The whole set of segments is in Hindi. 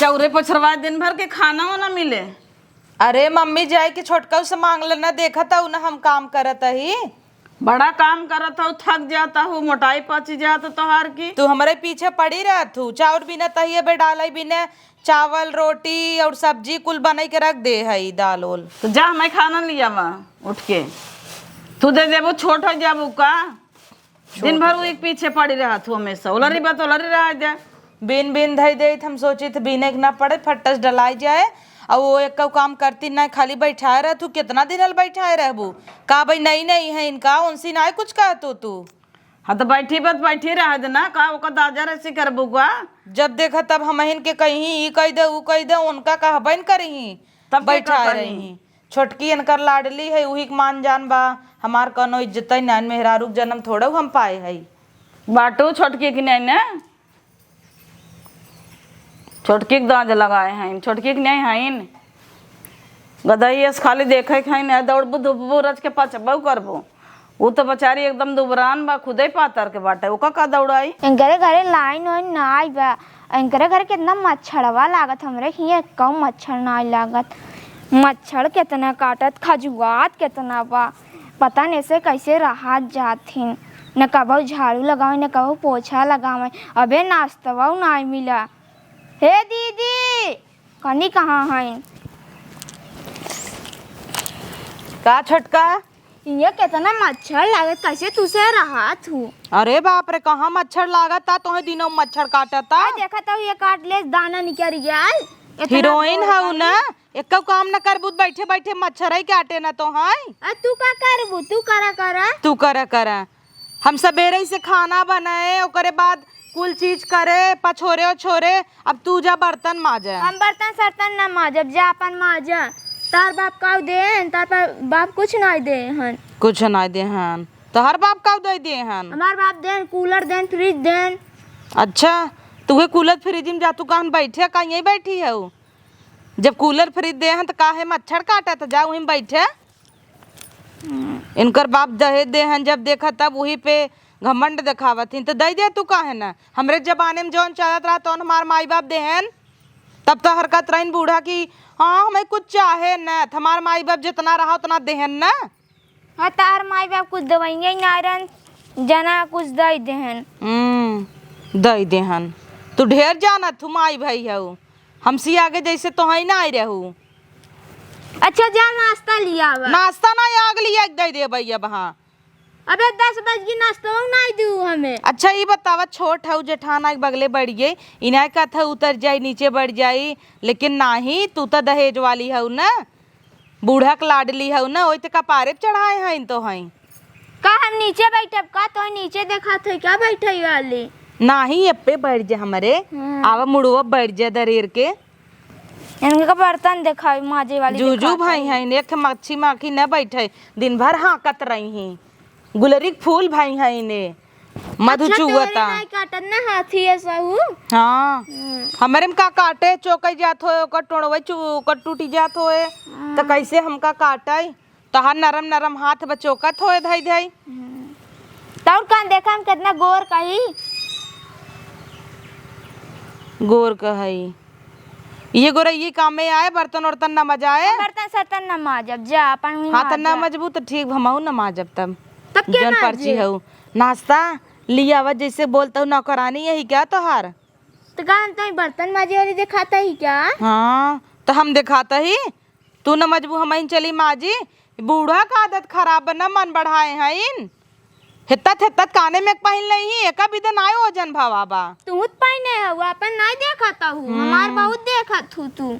चौरे पछरवा दिन भर के खाना वाना मिले। अरे मम्मी जाए कि छोटका से मांग लेना, देखा था ना हम काम करत ही। बड़ा काम करत हो, थक जाता हूँ, मोटाई पच जाता तोहार की। तू हमारे पीछे पड़ी रह तू। चाउर बिना तहिए बे डाल बिना चावल रोटी और सब्जी कुल बना के रख दे है दाल ओल। तो जा मैं खाना लिया वहाँ उठ के तू दे देबो, छोट हो जाबू का। दिन भर वो एक पीछे पड़ी रहा तू हमेशा, उलरी बात उलरी रह जा। बिन बिन धई दे हम सोची थे बिने के ना पड़े फटस डलाई जाए और वो एक काम करती ना, खाली बैठाए रह तू। कितना दिन बैठाए रहबू का भाई? नहीं नहीं है इनका उनसी ना कुछ कह तू। हाँ तो बैठी बात बैठी रह देना का, ओका दाजा ऐसे करबू का। जब देखा तब हम के कहीं ई कह दे ऊ कह दे, उनका कहबन करी तब बैठा रही। छोटकी इनकर लाडली है, वही के मान जान बा। हमार कनो इज्जत नैन मेहरारू जन्म थोड़ा हम पाए है। बाटू छोटकी की नहीं ना, छोटकी के दाज लगाए हैं, छोटकी के नहीं हैं। गदई खाली देखे हैं, दौड़बू धुपबू रच के पचबू करबू। वो तो बेचारी एकदम दुबरान बा, खुदे पातर के बाटे, ओका का दौड़ाई। इनकरे घरे लाइन वाइन ना आई बा। इनकरे घर कितना मच्छरवा लागत, हमरे हिया कम मच्छर ना आई लागत। मच्छर कितना काटत, खजुआत कितना बा, पता नहीं से कैसे राहत जाथिन। न कबो झाड़ू लगावे न कबो पोछा लगावे। अबे नाश्तवा ना मिला। हे दीदी कनी कहाँ है? का छोटका ये कितना मच्छर लागत, कैसे तुसे राहत हूँ? अरे बाप रे, कहाँ मच्छर लागता तुम्हें? दिनों मच्छर काटता। देखा तो ये काट ले, दाना निकल गया। हीरोइन है ना, एक काम न करबू बैठे बैठे मच्छर ही काटे ना तो है। तू का करबू? तू करा तू करा हम सबेरे से खाना बनाए ओकरे बाद कुल चीज करे पछोरे ओछोरे। अब तू जा बर्तन माजे। हम बर्तन सर्तन न माजब, जा अपन माजा। तार बाप का दे, तार बाप कुछ नहीं दे हन। कुछ नहीं दे हन तो हर बाप का दे दे हन। हमार बाप देन कूलर देन फ्रिज देन। अच्छा तुहे कूलर फ्रिज में जा, तू कहाँ बैठे का यहीं बैठी है? जब कूलर फ्रिज दे हन तो काहे मच्छर काटा तो जा वहीं बैठे। इनकर बाप दहे दे हन, जब देखा तब वही पे घमंड दिखावत तो दे दे तू काहे ना। हमरे जमाने में जौन चलत रहा तो हमार माई बाप देहन, तब तो हरकत रही बूढ़ा की हाँ हमें कुछ चाहे न। हमार माई बाप जितना रहा उतना देहन ना। हाँ तार माई बाप कुछ दवाइया नारन जना कुछ दे देहन। दे देहन। तू ढेर जाना तू माई भाई है, हमसे आगे जैसे तो है ना आई रहू। अच्छा जा नाश्ता लिया। नाश्ता ना आग लिया दे दे भैया वहाँ। अबे 10 बज की नाश्ता नहीं दू हमें। अच्छा ये बतावा, छोट है जेठाना के बगले बढ़ गई, इन्हें का था उतर जाई नीचे बढ़ जाई, लेकिन नाही तू तो दहेज वाली है ना, बूढ़ा के लाडली है ना, वही तो कपारे चढ़ाए हैं इन तो हैं। का हम नीचे बैठब का? तो नीचे देखा थे क्या बैठे वाली? नाही अब पे बढ़ जा हमारे आवा मुड़वा बढ़ जा दरेर के। इनका बर्तन देखा माजे वाली जूजू भाई है, एक मच्छी माखी न बैठे दिन भर हाँकत रही हैं। गुलरी फूल भाई है इन्हें मधु चुवता। नहीं काटन ना हाथी ऐसा हूँ। हाँ हमारे में का काटे चौकई जात हो ओकर टोड़वे ओकर टूटी जात होए तो कैसे हमका काटे? तहार नरम नरम हाथ बचोकत होए धई धई। तब कान देखा हम कितना गोर कही गोर कहई ये गोरा ये काम में आए, बर्तन वर्तन न मजाए। बर्तन सर्तन न माजब जा अपन। हाँ तो न मजबू तो ठीक हमहू न माजब तब क्या जन पर्ची है। नाश्ता लिया आवा जैसे बोलता हूँ नौकरानी यही क्या तोहार? तो कान तो बर्तन माजे वाली दिखाता ही क्या? हाँ तो हम दिखाता ही, तू न मजबू हम चली माजी। बूढ़ा का आदत खराब न मन बढ़ाए हैं इन हित्तत हित्तत काने में पहन नहीं एका बिदन आए वजन भवाबा। तू पहने हुआ अपन नहीं देखता हूँ, हमार बहुत देखत हूँ। तू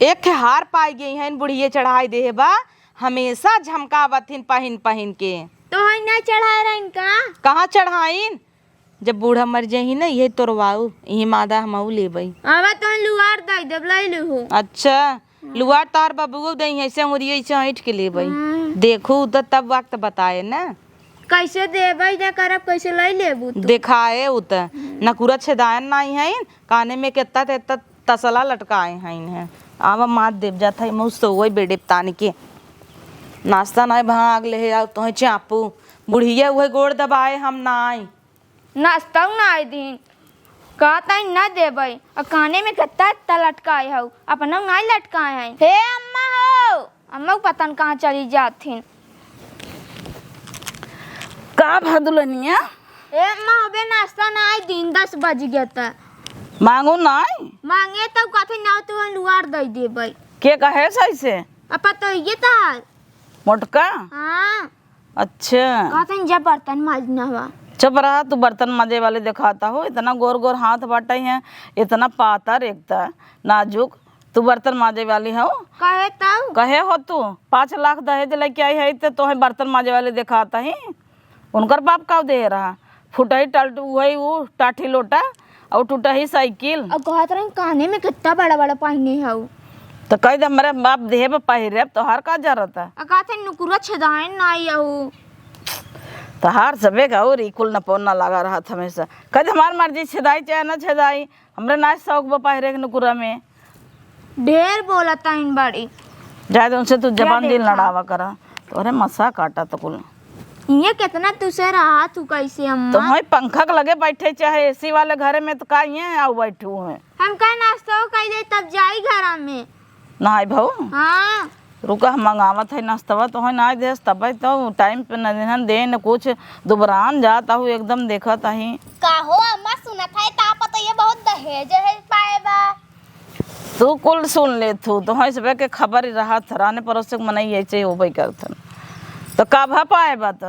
एक हार पाई गई है बुढ़िए चढ़ाई दे बा, हमेशा झमकावथिन पहन पहन के। तो है ना चढ़ा रहा इनका? कहाँ चढ़ाइन? जब बूढ़ा मर जाही ना यही तोड़वाऊ यही मादा हम लेबई। अब तो लुआर दे देब ले लू। अच्छा लुआर तार बबुओ दई ऐसे मुरिए ऐसे ऐठ के लेबई। देखू तो तब वक्त बताए ना कैसे देबई दे करब कैसे ले लेबू तू? दिखाए उत नकुरा छेदायन नहीं है, काने में कितना तेता तसला लटकाए हैं। आवा मात देव जाता है मुँह सोई बेडे तानी के नाश्ता नहीं भाग ले आओ तो चापू बुढ़िया वही गोड़ दबाए हम नाई नाश्ता ना दिन कहता ना देबै और काने में कितना इतना लटकाए हो अपना नहीं लटकाए हैं। हे अम्मा हो, अम्मा को पता न कहाँ चली जाथिन। का भदुलनिया ए अम्मा अबे नाश्ता ना आई, दिन 10 बज गया था। मांगू नहीं मांगे तब कथे ना तू लुआर दे देबै। के कहे सही से अपा तो ये था। मोटका। हाँ अच्छा कहते जब बर्तन माजना हुआ। चुप रहा, तू बर्तन मजे वाले दिखाता हो, इतना गोर गोर हाथ बाटे हैं, इतना पातर एकता नाजुक, तू बर्तन माजे वाली हो। कहे तब कहे हो तू 5 लाख दहेज लेके आई है तो है बर्तन माजे वाले दिखाता ही। उनकर बाप का दे रहा फुटही टल्टू वही वो टाठी लोटा और टूटही साइकिल। और कहत रहे काने में कितना बड़ा बड़ा पहने हो। तो कह दे हमारे बाप देह पे पहिरे तो हर का जरूरत है। और कहते नुकुरा छदाए ना आऊ तो हार सबे का और इकुल न पौना लगा रहा था हमेशा। कह दे हमारी मर्जी छेदाई चाहे ना छेदाई, हमरे ना शौक बा पहिरे के नुकुरा में। ढेर बोलता इन बड़ी जाए तो उनसे तू जबान दिल लड़ावा करा तो अरे मसा काटा तो कुल। ये कितना तुसे रहा तू कैसे अम्मा। तो हमें पंखा के लगे बैठे चाहे एसी वाले घरे में तो का ये आओ बैठू है। हम का नाश्ता कर दे तब जाई घर में। नहाई भाऊ हाँ रुका हम मंगावत है नाश्तवा तो है ना दे तब तो टाइम पे न दे न कुछ दुबरान जाता हूँ एकदम देखा ही। का हो अम्मा सुना था ता पता ये बहुत दहेज है पाए बा। तू कुल सुन ले तू तो है सब के खबर ही रहा थराने पड़ोस के मनई ऐसे हो भाई करथन तो का भा पाए बात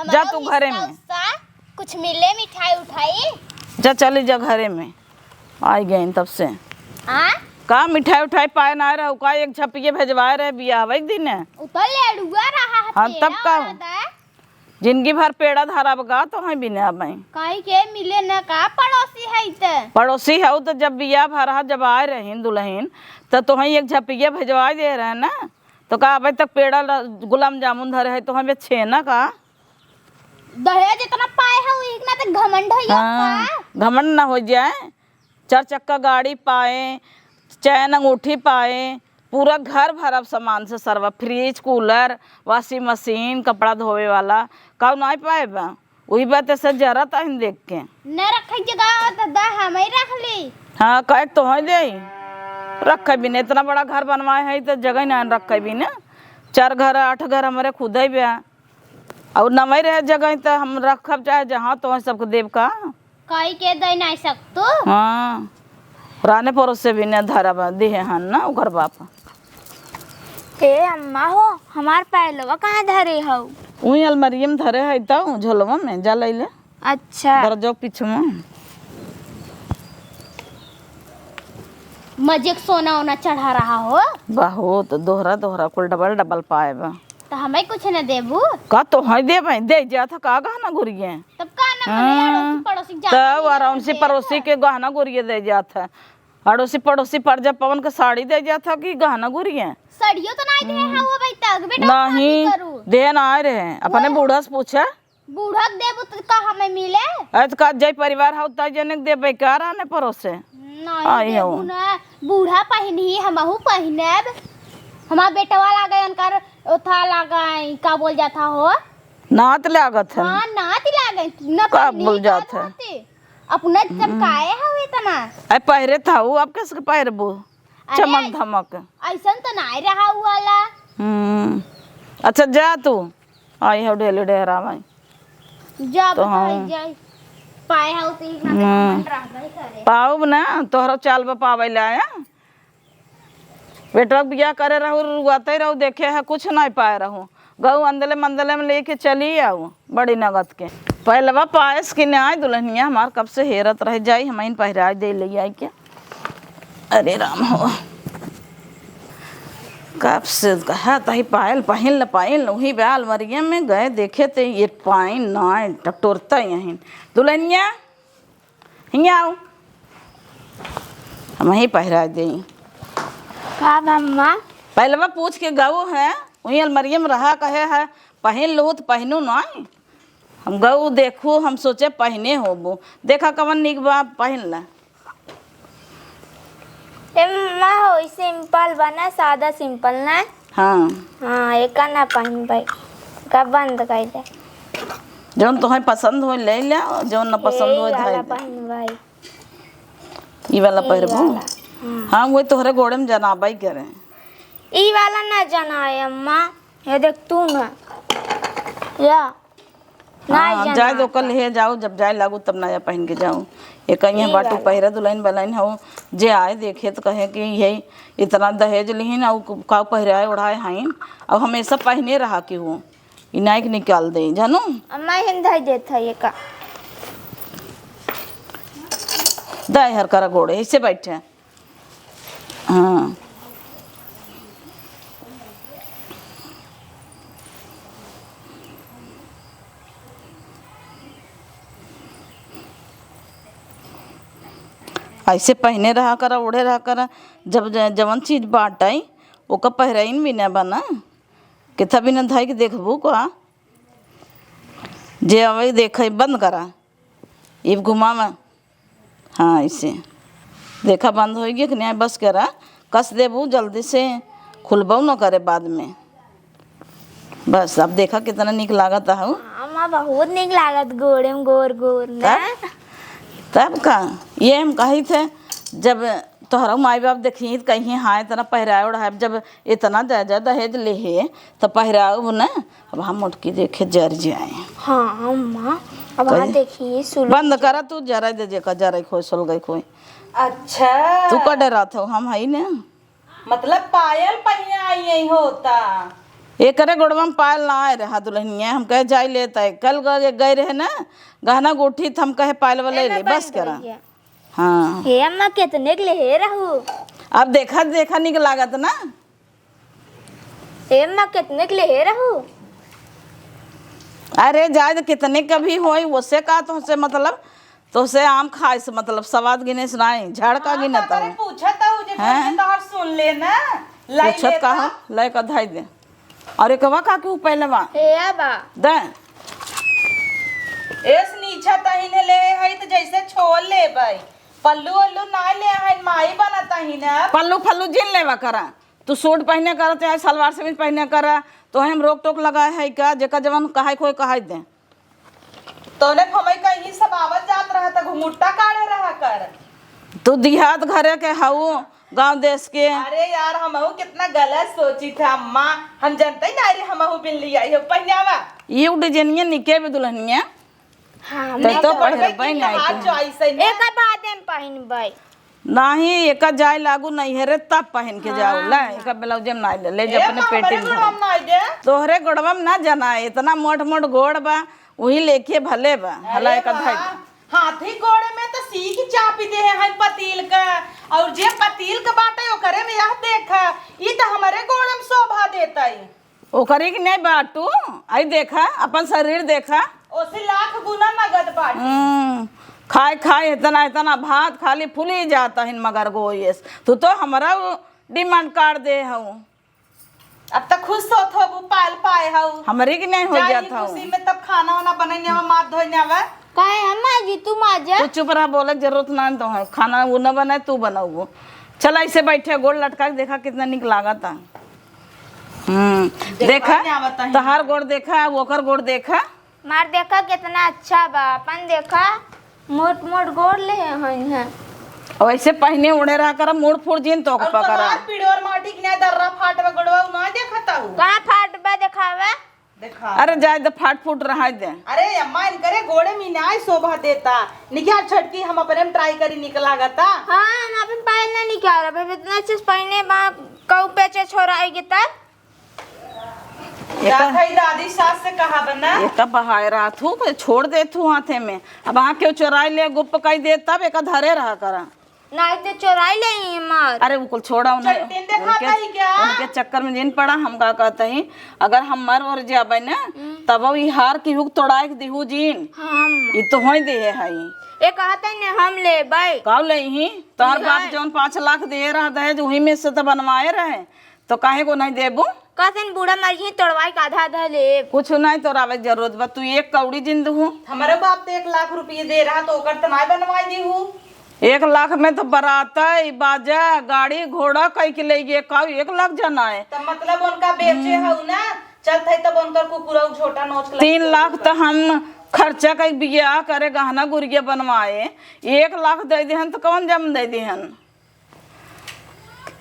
जा तू घरे में कुछ मिले मिठाई उठाई जा चली जा घरे में आई गई तब से। हाँ का मिठाई उठाई पाए ना रहा का एक छपिए भेजवाए रहे बियाह एक दिन है। उतर लेडुआ रहा है। हाँ तब का जिंदगी भर पेड़ा धारा बगा तो है बिना भाई कहीं के मिले न का पड़ोसी है ते पड़ोसी है तो जब बियाह भरा जब आए रही दुल्हन तो तुहें एक झपिया भेजवा दे रहे ना तो का अभी तक पेड़ा गुलाब जामुन धरे है तो हमें छेना का दहेज इतना पाए है इतना तो घमंड है। हाँ घमंड ना हो जाए। 4 चक्का गाड़ी पाए, चैन अंगूठी पाए, पूरा घर भरा सामान से सरवा फ्रिज कूलर वॉशिंग मशीन कपड़ा धोवे वाला का नहीं पाए बा। वही बात ऐसे जरा था देख के न रखे जगह तो दा हम ही रख ली। हाँ कह तो है दे रखे भी नहीं, इतना बड़ा घर बनवाए है तो जगह नहीं रखे भी ना। 4 घर 8 घर हमारे खुद ही बा और नमई रहे जगह तो हम रखब चाहे जहाँ तो सबको देव का कहीं के दे नहीं सकतो। हाँ पुराने पड़ोस से भी नहीं धरा बा दे हन ना उगर बाप। ए अम्मा हो हमार पहलवा कहाँ धरे हो। वही अलमारी में धरे है तो झोलवा में जा ले। अच्छा दरजो पीछे में मजे सोना ओना चढ़ा रहा हो। बाहो तो दोहरा दोहरा कुल डबल डबल पाए बा तो हमें कुछ न देबू का तो है दे भाई दे जा था का गहना गुरिये तब का ना पड़ोसी जा तब आराम से पड़ोसी के गहना गुरिये दे जाता है। अड़ोसी पड़ोसी पर जब पवन के साड़ी दे जाता कि गहना गुरिये सड़ियो तो नहीं दे हो भाई तक बेटा नहीं दे ना आए रहे अपने बूढ़ा से पूछा बूढ़ा देबू तो का हमें मिले। ऐत का जय परिवार हो तय जनक दे बेकार आने पड़ोसे नहीं देबू ना बूढ़ा पहनी हमहू पहनेब। हमार बेटा वाला गए उनकर उठा लगाई का बोल जाता हो नात लागत है। हां नात लागे न का बोल जाता है अपना चमकाए हवे तना ऐ पहरे था वो आप कैसे पहरबू चमक धमक ऐसा तो नहीं रहा वाला। अच्छा जा तू आई हो ढेले ढेरा भाई जब तो हाँ। जाए पाए हो तो इतना रह गई करे पाऊ ना तोहरा चाल बा पावे ले आया बेटा बिया करे रहू रुआते रहू देखे है कुछ नहीं पाए रहू गऊ अंदले मंदले में लेके चली आऊ बड़ी नगद के पहलवा पायस की ने आई दुल्हनिया हमार कब से हेरत रह जाई हम इन पहराज दे ले आई क्या। अरे राम हो कब से कहा तही पायल पहन ल पायल वही बैल मरिया में गए देखे थे ये पाइन ना टटोरता यहीं दुल्हनिया हिंगा आओ हम ही पहरा दे का मम्मा पहलवा पूछ के गऊ है वही अलमरिया में रहा कहे है पहन लो तो पहनू नहीं हम गऊ देखू हम सोचे पहने होबो देखा कवन निक बा पहन ला। मम्मा हो सिंपल बना सादा सिंपल ना। हाँ हाँ एक ना पहन भाई का बंद कर दे जौन तुम्हें पसंद हो ले ले जौन न पसंद हो धाई पहन भाई ई वाला पहरबू? हाँ वही तोहरे गोड़े में जनाबाई करे। ई वाला ना जाना है अम्मा, ये देख तू ना या हाँ जाए तो कल ले जाओ, जब जाए लागू तब नया पहन के जाओ। ये कहीं बाटू पहिरा दुल्हन बलाइन हो जे आए देखे तो कहे कि यही इतना दहेज लिहिन और का पहिराए ओढ़ाए हाइन और हमेशा पहने रहा कि वो इनाइक निकाल दे जानू। अम्मा हिंदाई देता ये का दाए हर करा गोड़े ऐसे बैठे। हाँ ऐसे पहने रहा करा, ओढ़े रहा करा। जब जवन चीज बाट आई ओका पहराइन भी न बना किथा भी न धाई के देखबू का जे अवे देखे बंद करा इब घुमावा। हाँ ऐसे देखा बंद हो गया कि नहीं, बस करा कस देबू जल्दी से खुलबू न करे बाद में। बस अब देखा कितना निक लागत है। अम्मा बहुत निक लागत गोड़े में गोर गोर ना। तब का ये हम कही थे जब तोहरा माई बाप देखी तो कहीं हाँ इतना पहराए उड़ाए, जब इतना ज्यादा दहेज ले तो पहराओ न। अब हम मुटकी देखे जर जाए। हाँ अम्मा अब वहाँ देखिए सुन बंद करा तू जरा दे जेका जरा खोई सुल गई खोई। अच्छा तू का डरा था हम है ना, मतलब पायल पहने आई यही होता। एक करे गोड़वा में पायल ना आए रहा दुल्हनिया, हम कहे जाए लेता है कल गए रहे ना गहना गुठी तो हम कहे पायल वाले ले बस करा। हाँ हे अम्मा कितने के ले रहू? अब देखा देखा निक लागत ना। हे अम्मा कितने के ले रहू? अरे जाए तो कितने कभी होई उससे का तो से मतलब तो से आम खाए से मतलब सवाद गिने से नहीं झड़का गिनता है। पूछा था मुझे तो सुन लेना लाई पूछत कहा लय का धाई दे। अरे कवा का के पहले बा हे बा दे एस नीचा तहिने ले है तो जैसे छोड़ ले भाई पल्लू अल्लू ना ले है माई बनाता ही ना। पल्लू फल्लू जिन लेवा करा, तू सूट पहने करा चाहे सलवार समीज पहने करा तो हम रोक टोक लगाए है का जेका जवन कहाई खोई कहाई दे। तोने फमई कहीं सब आवत जात रहा था घुमुट्टा काढ़े रहा कर। तू देहात घरे के हाउ गांव देश के। अरे यार हमहू कितना गलत सोची था अम्मा, हम जानते ही ना रे हमहू बिन लिया ये पहनावा ये डिजाइनिया निके भी दुल्हनिया हाँ तो पहर बन आई हाथ जो ऐसे ना एक बाद में पहन भाई नहीं एक जाए लागू नहीं है रे तब पहन के जाओ ला एक ब्लाउज में ना ले जा अपने पेटी में हम ना दे तोहरे गोड़वा में ना जाना इतना मोट मोट गोड़ बा वही लेके भले बा हला एक धाई हाथी घोड़े में तो सीख चापी दे है पतील का और जे पतील का बाटे ओकरे में यह देखा ये तो हमारे घोड़े में शोभा देता है। ओकरे की नहीं बाटू आई देखा अपन शरीर देखा ओसे लाख गुना नगद बाटी। खाए खाए इतना इतना भात खाली फूली जाता है मगर गोयस तू तो हमारा डिमांड कार्ड दे हूँ। अब तक खुश होत हो पाल पाए हो हमारी की नहीं हो जाता हूँ। खुशी में तब खाना वाना बनाने में मात धोने आवा काहे अम्मा जी तुम आ जा। तू चुप रहा बोले जरूरत ना तो है खाना वो न बनाए तू बनाओ। चल ऐसे बैठे गोड़ लटका के देखा कितना निक लागा था। देखा तहार गोड़ देखा वोकर गोड़ देखा मार देखा कितना अच्छा बा अपन देखा मोट मोट गोड़ ले हैं और ऐसे पहने उड़े रहा कर मुड़ फुड़ जिन तो पकड़ा पीड़े और माटी की ना दर्रा फाट में गड़वा ना देखता हूँ कहाँ फाट बा दिखावे देखा। अरे जाए तो फाट फूट रहा दे। अरे अम्मा इनकरे घोड़े में ना शोभा देता निकाल छटकी हम अपने में ट्राई करी निकला गता। हाँ हम अपन पायल ना निकाल रहे इतना चीज पहने बा कऊ पेचे छोड़ाएगी तब दादी सास से कहा बना एक बहाए रहा थू छोड़ दे थू हाथे में अब वहाँ क्यों चोराई ले गुप्प कई दे तब एक धरे रहा करा नहीं तो चोराई ले मार। अरे वो कुल छोड़ा उन्हें उनके चक्कर में जिन पड़ा हम का कहते हैं अगर हम मर वर जाबे ना तब ये हार की हुक तोड़ाए के दिहू जीन ये तो होई दे है ये कहते ने हम ले भाई काव ले ही तोहर बाप जौन 5 लाख दे रहा दहेज वही में से तो बनवाए रहे तो काहे को नहीं देबू कहते बूढ़ा मर जी तोड़वाई का आधा आधा ले कुछ नहीं तोरावे जरूरत बा तू एक कौड़ी जिंद हूँ हमारे बाप तो 1 लाख रुपये दे रहा तो ओकर तनाई बनवाई दी हूँ 1 लाख में तो बराता बाजा गाड़ी घोड़ा कई के ले गए का 1 लाख जाना है तो मतलब उनका बेचे है ना चलते तब उनकर कुकुरा छोटा नोच 3 लाख तो हम खर्चा कई बिया करे, गहना गुरिया बनवाए, 1 लाख दे दिहन तो कौन जम दे दिहन।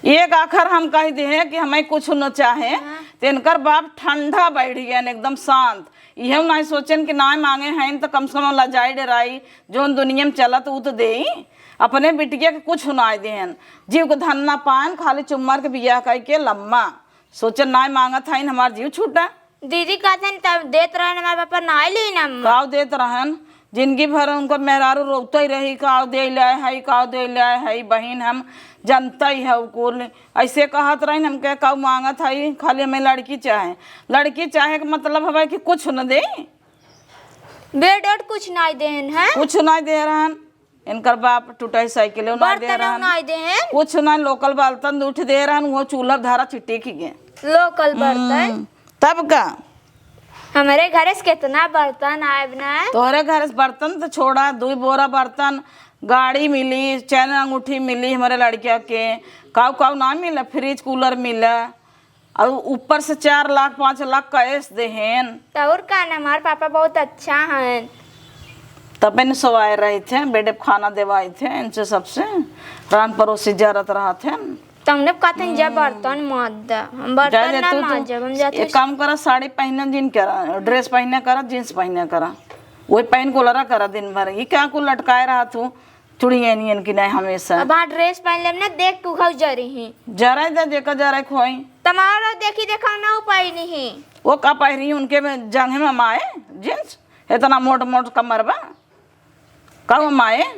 एक आखर हम कह दिए कि हमें कुछ न चाहे तो इनकर बाप ठंडा बैठ गया एकदम शांत। यह नहीं सोचन कि ना मांगे हैं तो कम से कम लजाई डराई जो दुनिया में चलत उ तो दे, अपने बिटिया के कुछ सुनाई देहन। जीव के धन ना पान, खाली चुम्मर के बिया कह के लम्मा सोचन ना मांगत है हमार जीव छूटा। दीदी कहते तब देत रहन हमारे पापा ना ली ना काव देत रहन, जिंदगी भर उनको मेहरारू रोकते ही रही, काव दे लाए है, काव दे लाए है। बहन हम जनता ही है कुल ऐसे कहत रही, हम कह काव मांगत है, खाली हमें लड़की चाहे। लड़की चाहे का मतलब है कि कुछ न दे, बेड वेड कुछ नहीं देन है, कुछ नहीं दे रहन। इनकर बाप टूटाई साइकिल नहीं दे रहन, नहीं देन कुछ नहीं, लोकल बर्तन उठ दे रहन, वो चूल्हा धारा चिट्टी की गए लोकल बर्तन। तब का हमारे घर से कितना बर्तन आए ना, तोहरे घर से बर्तन तो छोड़ा, 2 बोरा बर्तन, गाड़ी मिली, चैन अंगूठी मिली हमारे लड़किया के, काव काव ना मिला, फ्रिज कूलर मिला, और ऊपर से 4 लाख 5 लाख कैश देहन। और का ना हमारे पापा बहुत अच्छा हैं। तब इन सवाए रहे थे, बेडे खाना देवाए थे, इनसे सबसे रान पड़ोसी जरत रहा थे। तुमने कहते हैं जब बर्तन मत दे, हम बर्तन ना मांजब, हम जाते एक काम करा, साड़ी पहने जीन करा, ड्रेस पहने करा, जीन्स पहने करा, वही पहन को लड़ा करा दिन भर। ये क्या को लटकाए रहा तू चुड़िया नहीं की नहीं हमेशा। अब हाँ ड्रेस पहन लेम ना, देख तू खाऊ जरी ही जरा दे देखा जरा खोई तुम्हारा देखी देखा ना उपाय नहीं। वो का पहरी उनके में जंघे में माए जींस इतना मोट मोट कमर बा, का माए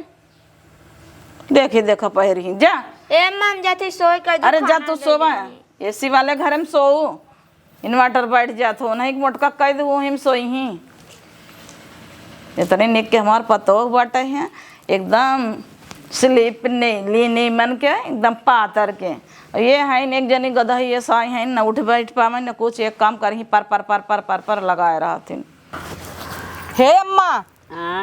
देखी देखा पहरी जा। ए मम जाते सोए कर अरे जा तू सोवा, एसी वाले घर में सो, इन्वर्टर बैठ जात हो नहीं मोटका कह दू वही में सोई ही। इतने निक के हमार पतो बाटे हैं, एकदम स्लीप नहीं ली मन के, एकदम पातर के। ये है एक जनी गधा ये साई है न उठ बैठ पावे न कुछ, एक काम कर ही पर पर पर पर पर पर लगाए रहा थी। हे अम्मा,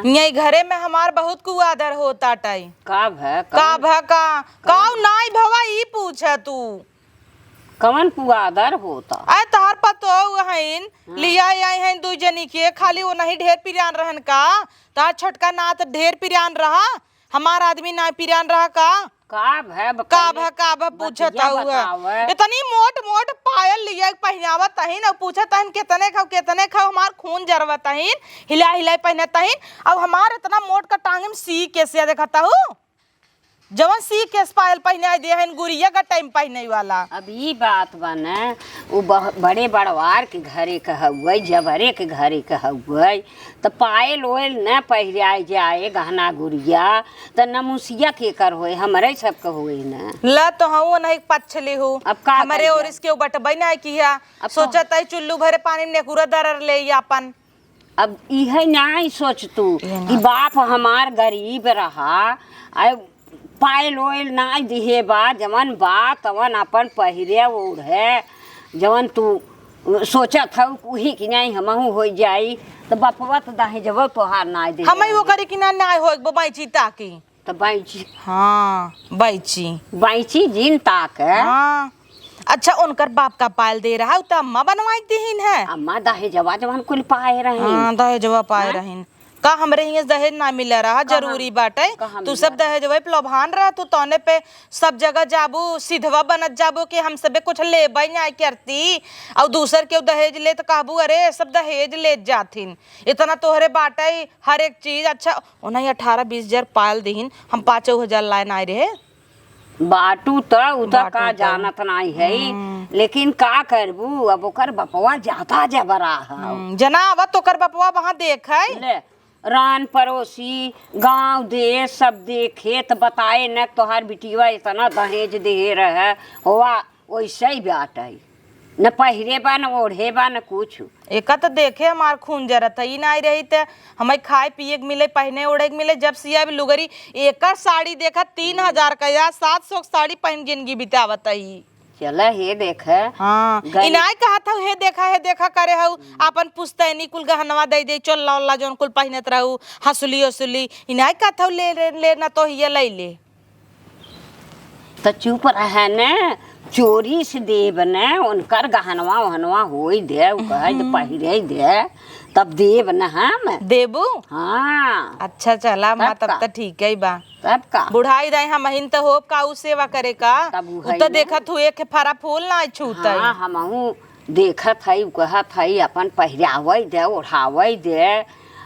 यही घरे में हमार बहुत कुआदर होता टाई का भा का नाई भवा ई पूछे तू कवन पुआदर होता। आय तहार पतो हइन लिया आई हइन 2 जनी के, खाली वो नहीं ढेर पिरान रहन का, तार छोटका नाथ ढेर पिरान रहा, हमार आदमी ना पिरान रहा का पूछता हुआ। इतनी मोट मोट पायल लिया पहनावत तहिन और पूछत तहिन कितने खाओ, हमार खून जरवत तहिन, हिला हिला पहनत तहिन, अब हमार इतना मोट का टांग में सी कैसे देखता हूँ, जवन सी केस पायल पहने दे हन गुड़िया का टाइम पहने वाला। अब ई बात बने वो बड़े बड़वार के घरे कहउए, जबरे के घरे कहउए, तो पायल ओयल न पहिराए जाए गहना गुड़िया, तो नमुसिया के कर होए, हमारे सब के होए न। ला तो हूँ नहीं पछली हूँ, अब का हमारे और इसके बटबई ना किया, सोचता है चुल्लू भरे पानी में नेकुरा दरर ले अपन। अब यह नहीं सोच तू कि बाप हमार गरीब रहा, पायल ओयल ना दिहे बा, जवन बा तवन अपन पहिरे ओढ़े, जवन तू सोचा था वही कि नहीं हमहू हो जाई, तो बपवा तो दाहे जब तोहार ना दे हम वो करे कि ना हो बैची ताकी, तो बाईची हाँ बैची जिन ताक हाँ। अच्छा उनकर बाप का पायल दे रहा है तो अम्मा बनवाई दीन है, अम्मा दाहे जवा जवन कुल पाए रहे। हाँ दहेजवा पाए रहीन का, हमरे हिंगे दहेज ना मिले रहा जरूरी बाटे, तू सब दहेजवा प्लोभान रहा, तू तौने पे सब जगह जाबू सीधवा बनत जाबू कि हम सबे कुछ ले नहीं करती, और दूसर के दहेज ले तो कहबू अरे सब दहेज ले जाथिन, इतना तोहरे बाटे हर एक चीज। अच्छा उन्हें 18-20 हजार पायल दीन, हम 5,000 लाए ना रहे बाटू तो का जानत नहीं है, लेकिन का करबू, अब ओकर बपवा जाता जबरा है जना आवत तो कर बपवा वहाँ देख ले रान पड़ोसी गांव देश सब देखे तो बताए न तोहार बिटिया इतना दहेज दे रहे हुआ, वैसे ही बात है, न पहिरे बा न ओढ़े बा न कुछ। एक तो देखे हमार खून जरत ही ना रही थे, हमें खाए पिए के मिले, पहने ओढ़े के मिले, जब सिया भी लुगरी एक साड़ी देखा 3,000 का या 700 साड़ी पहन जिंदगी बितावत ही। चला हे देख हाँ इनाय कहा था हे देखा करे हूँ अपन पुस्तैनी कुल गहनवा दे चोल्ला उल्ला जोन कुल पहनत रहू, हसुली उसुली इनाय कहा था ले ना तो ये ले ले, तो चुप रहे न, चोरी से देव न उनकर गहनवा वहनवा हो दे, कहे तो पहिरे दे, तब देव न हम। देबू? हाँ अच्छा चला माँ, तब तब का? तो ठीक है बा। तब का बुढ़ाई रहे हम महिन तो होप का उ सेवा करे का। तब उ उ है तो ना। देखत हुए के फरा फूल ना छूत। हाँ हमहू देखत हई कहत हई अपन पहिरावे दे ओढ़ावे दे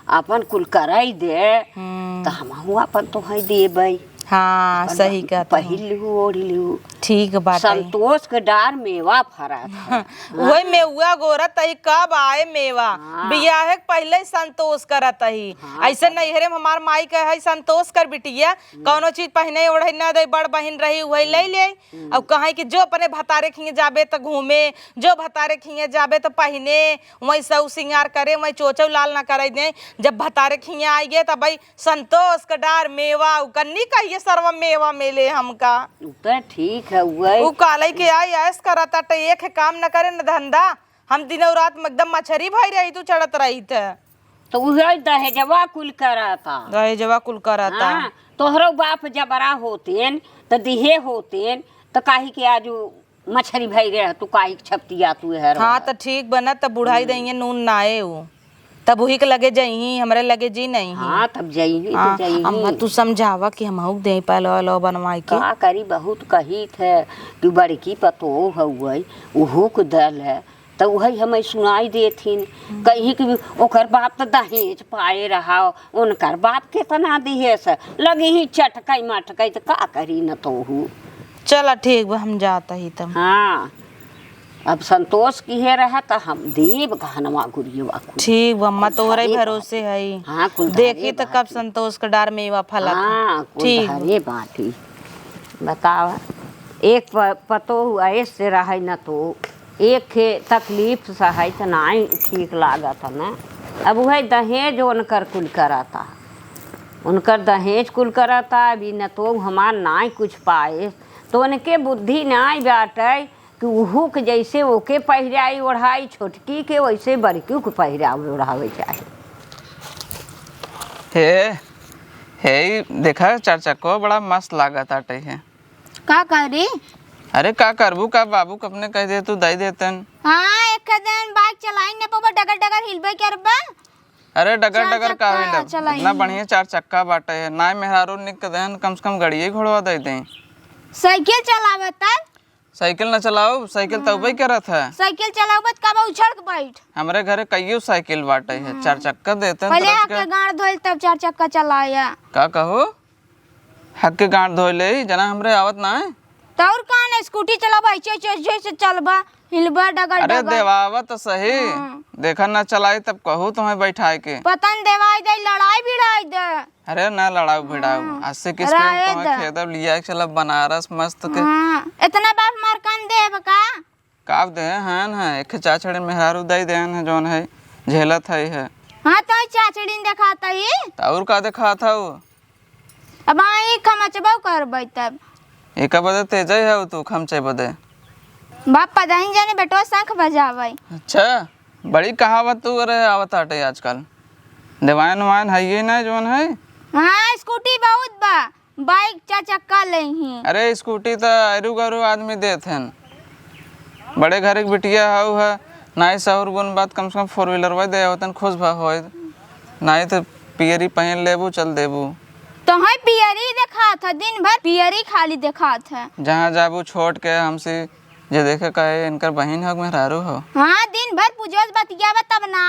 अपन कुल करे दे तो हमहू अपन तो है देबै। हाँ सही कहता पहिर लिहू ओढ़ लिहू। ठीक बात है। संतोष के डार मेवा फरत। वही मेवा गोरत ही कब आए मेवा। बियाह के पहले ही संतोष करत ही। ऐसे नैहरे में हमार माई कहे है संतोष कर बिटिया, कौनो चीज पहने ओढ़े ना दे, बड़ बहन रही वही ले ले। अब कहे कि जो अपने भतारे खिए जाबे तो घूमे, जो भतारे खिए जाबे तो पहने, वही सब श्रृंगार करे, वही चोचौ लाल ना करे दे। जब भतारे खिए आई गए तब भाई संतोष का डार मेवा कन्नी कहिए सर्व मेवा मिले हमका। तो ठीक है वही उ काले के आई ऐस करता टे एक काम न करे न धंधा। हम दिनों रात में एकदम मछरी भाई रही तू चढ़त रही थे। तो वही दहेजवा कुल करता। दहेजवा कुल करता। हाँ, तोहरो बाप जबरा होतेन तो दिहे होतेन तो काहे के आज मछरी भाई रह तू काहे छपतिया तू है। हाँ तो ठीक बना तब बुढ़ाई देंगे नून नाए उ तब वही के लगे जाई हमरे लगे जी नहीं। हाँ तब जाइए तो जाइए। अम्मा तू समझावा कि हम दे पहले लो बनवाई के का करी बहुत कही थे कि बड़की पतो हुई उहो के दल है तो वही हमें सुनाई देथिन कही कि ओकर बाप तो दहेज पाए रहा उनकर बाप कितना दिहे से लगे ही चटकई मटकई तो का करी न तो हु। चला ठीक बा हम जाता ही तब। हाँ अब संतोष की है रहा तो हम देव गहनवा गुरियवा कुल। ठीक बा अम्मा तोहरे भरोसे है। हाँ कुल देखी तो कब संतोष का डार मेवा फला। हाँ कुल ठीक। धरे बाटी बतावा एक पतो हुआ ऐसे रहे न तो एक के तकलीफ सहे तो नहीं ठीक लागत न। अब वह दहेज उनकर कुल कराता उनकर दहेज कुल कराता अभी न तो हमार नाई कुछ पाए तो उनके बुद्धि नाई बाटे कि उहू के जैसे ओके पहिराई ओढ़ाई छोटकी के वैसे बड़की के पहिरावे ओढ़ावे चाहे। हे हे देखा चार चक्को बड़ा मस्त लागत आटे है। का करी? अरे का करबू का बाबू कपने कह दे तू दई देतन। हाँ एक दिन बाइक चलाई ने पवा डगर डगर हिलबे करबा। अरे डगर चार डगर का चक्का हिलब चलाई। इतना बढ़िया चार चक्का बाटे है ना मेहरारू निक देन कम से कम गाड़िए घोड़वा दे दें। साइकिल चलावता। साइकिल न चलाओ साइकिल तो वही करत है। साइकिल चलावत का उछड़ के बैठ। हमारे घरे कईयो साइकिल बाटे है चार चक्का देते पहले आके गाड़ धोल तब चार चक्का चलाया। का कहो हक के गांठ धोई ले जना हमरे आवत ना है। तो और कहाँ ने स्कूटी चलाबा ऐसे चलबा हिलबा डगर अरे डगर। देवावा तो सही देखा ना चलाई तब कहू तुम्हें बैठाए के। पतन देवाई दे लड़ाई भिड़ाई दे। अरे ना लड़ाऊ भिड़ाऊ आज से किस राय तुम्हें दा। खेदब लिया चल बनारस मस्त के हाँ इतना बाप मार कान दे का। काब दे हन है एक चाचड़े मेहरारू दई देन है जोन है झेलत है। हाँ तो चाचड़ी दिखाता ही। और का देखा था वो अब आई खमचबा करबै तब। एक बदे तेज है तू खमचे बदे। बाप पता ही जाने बेटो शंख बजावे। अच्छा बड़ी कहावत तू अरे आवत आटे आजकल देवान वान है ये ना जोन है। हाँ स्कूटी बहुत बा बाइक चार चक्का ले ही। अरे स्कूटी तो अरु गरु आदमी देत हैं बड़े घर के बिटिया हाउ है नाई सहूर गुन बात कम से कम फोर व्हीलर वही दे होतन खुश भा होय नाई तो पियरी पहन लेबू चल देबू। तो है पियरी देखा था दिन भर पियरी खाली देखा था। जहाँ जाबू छोड़ के हमसे जे देखे कहे इनकर बहन हो मेहरारू हो। हाँ दिन भर पूजोस बतियावा तब ना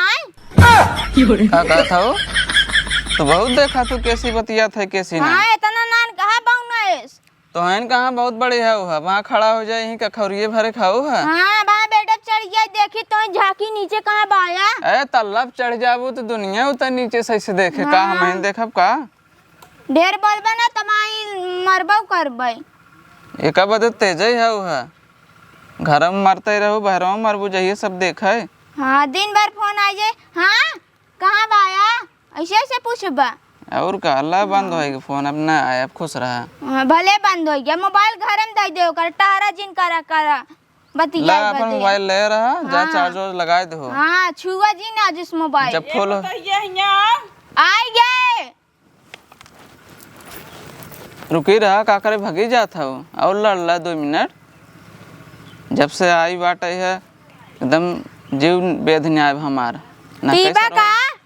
का कहा था वो तो बहुत देखा तू कैसी बतिया थे कैसी ना। हाँ इतना नान कहा बाउनस। तो हन कहाँ बहुत बड़ी है वो वहाँ खड़ा हो जाए यहीं का खौरिये भरे खाऊ है। हाँ वहाँ बेटा चढ़ गया देखी तो झांकी नीचे कहाँ बाया। ए तल्लब चढ़ जाबू तो दुनिया उतर नीचे सही से देखे का हम देखब का। ढेर बोलबा ना तमाई मरबो करबै। एक बदे तेज है वो है घर में मरते रहो बहरों मरबू जाइए सब देखा है। हाँ दिन भर फोन आ जाए। हाँ कहाँ बाया ऐसे ऐसे पूछबा। और का अल्लाह बंद होएगा फोन अब ना आया अब खुश रहा। हाँ, भले बंद हो गया मोबाइल घर में दे दो कर टारा जिन करा करा बतिया ला अपन मोबाइल ले रहा जा हाँ। चार्ज वार्ज लगा दो। हाँ छुआ जी ना जिस मोबाइल जब फुल आई गए। रुकी रहा का करे भगी जाता हो और लड़ ला 2 मिनट जब से आई बात है एकदम जीव बेद न्याय हमारा ना पीबा कैसे का रहो।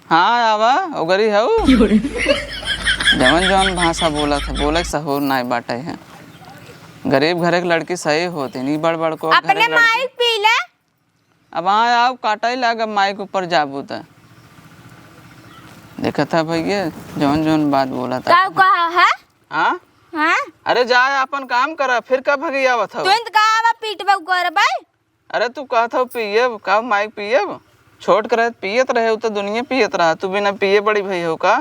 हाँ आवा ओगरी हऊ जवन जवन भाषा बोला था बोले सहूर नाई बाटे है। गरीब घरे की लड़की सही होती नहीं बड़ बड़ को घरे अपने की लड़की। माइक पी ले। अब हाँ आओ काटा ही लागा माइक ऊपर जाबू था देखा था भैया जौन जौन बात बोला था। का कहा है? हाँ हां अरे जा अपन काम करा फिर कब भगी आवत हो। तू इंत का आवा पीटबा करबे। अरे तू कहत हो पिए का माइक पिए छोट कर पियत रहे हो तो दुनिया पियत रहा तू बिना पिए बड़ी भई हो का।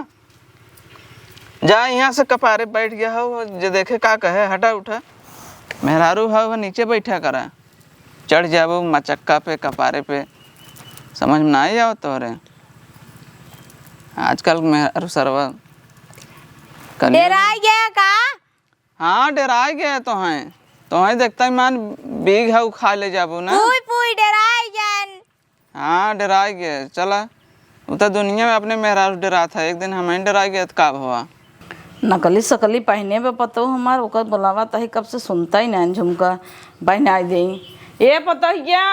जा यहाँ से कपारे बैठ गया हो जो देखे का कहे हटा उठा मेहरारू हो नीचे बैठा करा चढ़ जाबो मचक्का पे कपारे पे समझ में ना ही आओ तोरे। आजकल मेहरारू सरवा डरा गया का? हाँ डरा गया तो है देखता ही मान बीघ है खा ले जाबो ना। पुई पुई डरा गया। हाँ डरा गया चला वो तो दुनिया में अपने मेहरारू डरा था एक दिन हमें डरा गया तो का हुआ। नकली सकली पहने पे पतो हमार ओकर बुलावा तही कब से सुनता ही नहीं झुमका बहना दे ए पतो क्या।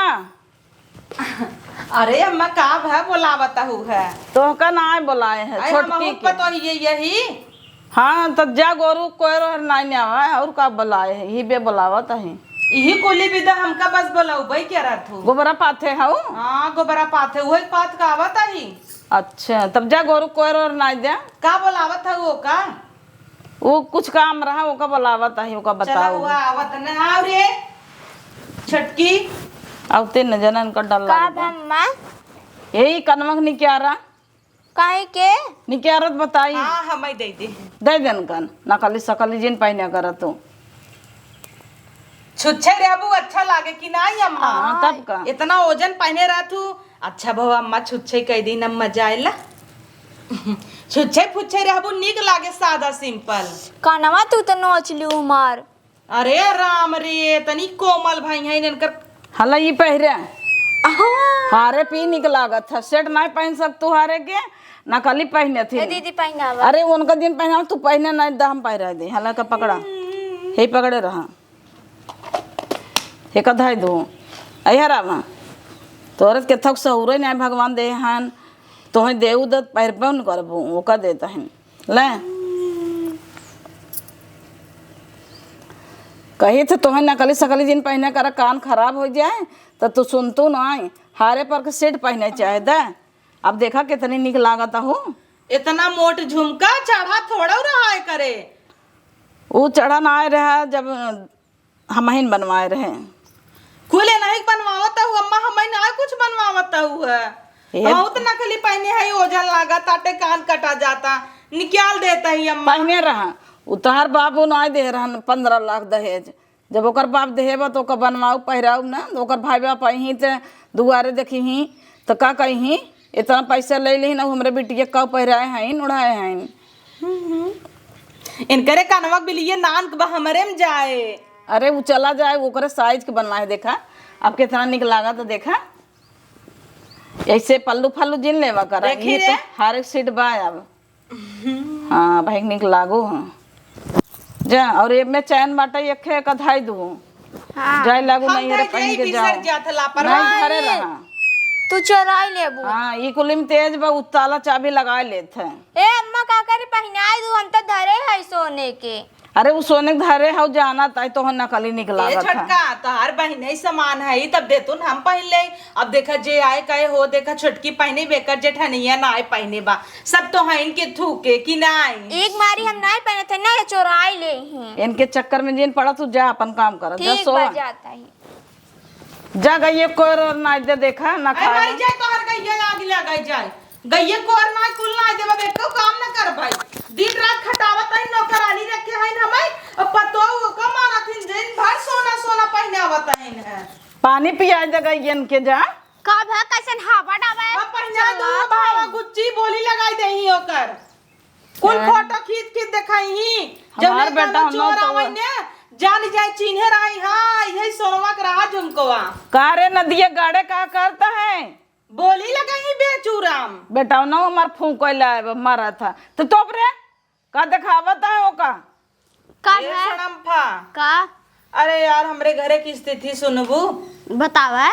अरे अम्मा का भा बोलावता हूँ है तो का ना बुलाए है आई छोटकी हमहू के। पतो ये यही। हाँ तो जा गोरू कोई रोहर नहीं आवा और का बुलाए है ही बे बुलावा तही यही कोली विदा हमका बस बोलाऊ भाई क्या रहत हूँ। गोबरा पाथे हऊ। हाँ गोबरा पाथे वही पात का आवत ही। अच्छा तब जा गोरू कोई रोहर नहीं दे का बोलावत है वो का? वो कुछ काम रहा ओका बुलावा तही ओका चला बताओ। हुआ आवत न आव रे छटकी। अब तीन जनन का डल का भम्मा यही कनमक निक्यारा काहे के? निक्यारत बताई हाँ हमें दे दे दे देन कन नकली सकली जिन पहने कर तू। छुच्छे रेबू अच्छा लागे कि नहीं अम्मा? हाँ, तब का। इतना ओजन पहने रहा तू अच्छा बहु अम्मा छुच्छे कह दी न मजा आइला। छुच्छे फुच्छे रेबू निक लागे सादा सिंपल। कानवा तू तो नोचलू हमार। अरे राम रे तनी कोमल भाई है इनकर। हला ये पहरे हारे पी निक लागत था सेट नहीं पहन सक तू हारे के नकली पहने थी। दीदी पहनावा। अरे उनका दिन पहना तू पहने नहीं दा हम पहरा दे हला का पकड़ा हे पकड़े रहा हे का धाई दो अया रामा तोरत के थक सहुरे नहीं भगवान दे हन तोहे देऊ दत पैर पे न करबो ओका देता है ले कही थे तोहे नकली सकली जिन पहने कर कान खराब हो जाए तो तू सुनतू नहीं हारे पर के सेट पहने चाहे दे। अब देखा कितनी निक लागत हो। इतना मोट झुमका चढ़ा थोड़ा रहा है करे। वो चढ़ा ना आए रहा जब हम ही बनवाए रहे खुले नहीं बनवावता हूँ अम्मा हमें ना कुछ बनवावता हूँ है। बहुत नकली पहने है ओजन लागा ताटे कान कटा जाता निकाल देता ही अम्मा। पहने रहा उतार बाबू ना दे रहा 15 लाख दहेज जब ओकर बाप देहेबा तो ओकर बनवाऊ पहराऊ ना ओकर भाई बाप अही तो दुआरे देखी ही तो का कही इतना पैसा ले ली ना हमरे बिटिया का पहराए हैं उड़ाए हैं। इनकरे कानवा बिलिए नान के हमरे में जाए। अरे वो चला जाए ओकरे साइज के बनवाए देखा अब कितना निक लागा तो देखा ऐसे पल्लू फल्लू जिन लेवा करा देखी ये रे। तो हर एक सीट बा अब। हाँ भाई निक लागो हाँ जा और ये मैं चैन बाटा एक कधाई दू हाँ जाए लागू हम नहीं रे तो पहन यही के बिसर जाओ जात लापरवाही। नहीं घरे रहा। तू चोराई लेबू। हाँ ये कुलिम तेज बा उताला चाबी लगा लेते हैं। ए अम्मा का करे पहनाई दू हम तो धरे है सोने के। अरे वो सोने के धरे हो जाना ताई तो नकली निकला ये था। छटका तोहार बहन ही समान है तब देतुन हम पहन ले। अब देखा जे आए कहे हो देखा छुटकी पहने बेकर जेठनिया ना आए पहने बा सब तो है इनके थूके कि नहीं। एक मारी हम नहीं पहने थे ना ये चोराई ले ही। इनके चक्कर में जिन पड़ा तू जा अपन काम कर जा ठीक सो बा जाता ही। जा गई कोई और ना दे देखा ना अरे खाए मर जाए तोहार गैया आग लगाई जाए गैया को और ना कुल ना देबा एको काम ना कर भाई दिन रात खटावत है नौकरानी रखे है हमें अब पतो को माना थिन दिन भर सोना सोना पहनावत है। पानी पिया दे गई इनके जा का भा कैसन हवा डाबा अब पहना दो बाबा गुच्ची बोली लगाई दे ही ओकर कुल फोटो खींच खींच दिखाई ही जब हमार बेटा हम चोर तो आवै ने जान जाए चिन्हे रही हां यही सोनवा के रहा झुमकोवा कारे नदिया गाड़े का करता है बोली लगाई बेचूराम बेटा ना हमार फूंक मारा था तो तोप रे का दिखावत है ओका का ये भा सड़म्फा। का अरे यार हमरे घरे की स्थिति सुनबू बतावा।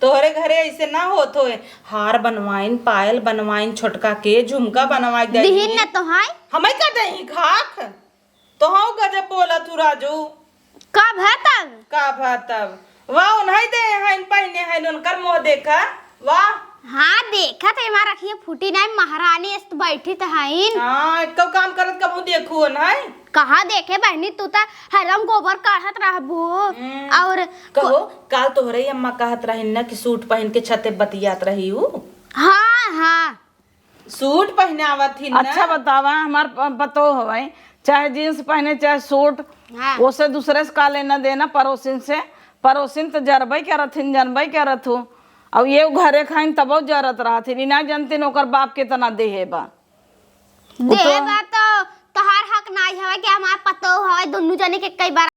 तोहरे घरे ऐसे ना होत होए, हार बनवाइन, पायल बनवाइन, छोटका के झुमका बनवाई दे दिहिन न तो हाय हमें का दही खाक तो हाँ गजब बोला तू राजू कब है तब का बात तब वाह उन्हें दे हैं पहने हैं उनकर मुंह देखा वाह हाँ देखा थे हमारा रखिए फूटी नहीं महारानी इस बैठी तो हाइन हाँ कब काम करत कब देखू नहीं कहाँ देखे बहनी तू तो हरम गोबर काढ़त रहबू और कहो काल तोहरे अम्मा कहत रही ना कि सूट पहन के छते बतियात रही हूँ हाँ हाँ सूट पहने आवत थी ना अच्छा बतावा हमार पतो हो चाहे जीन्स पहने चाहे सूट हाँ उसे दूसरे से का लेना देना पड़ोसिन से पड़ोसिन तो जरबई करथिन जानबई करत हो अब ये घरे खाइन तब जरत रहथिन ना जानतीन ओकर बाप के तना देहे बा देवा तो तोहार हक नहीं हवे कि हमार पतो हवे दोनों जने के कई बार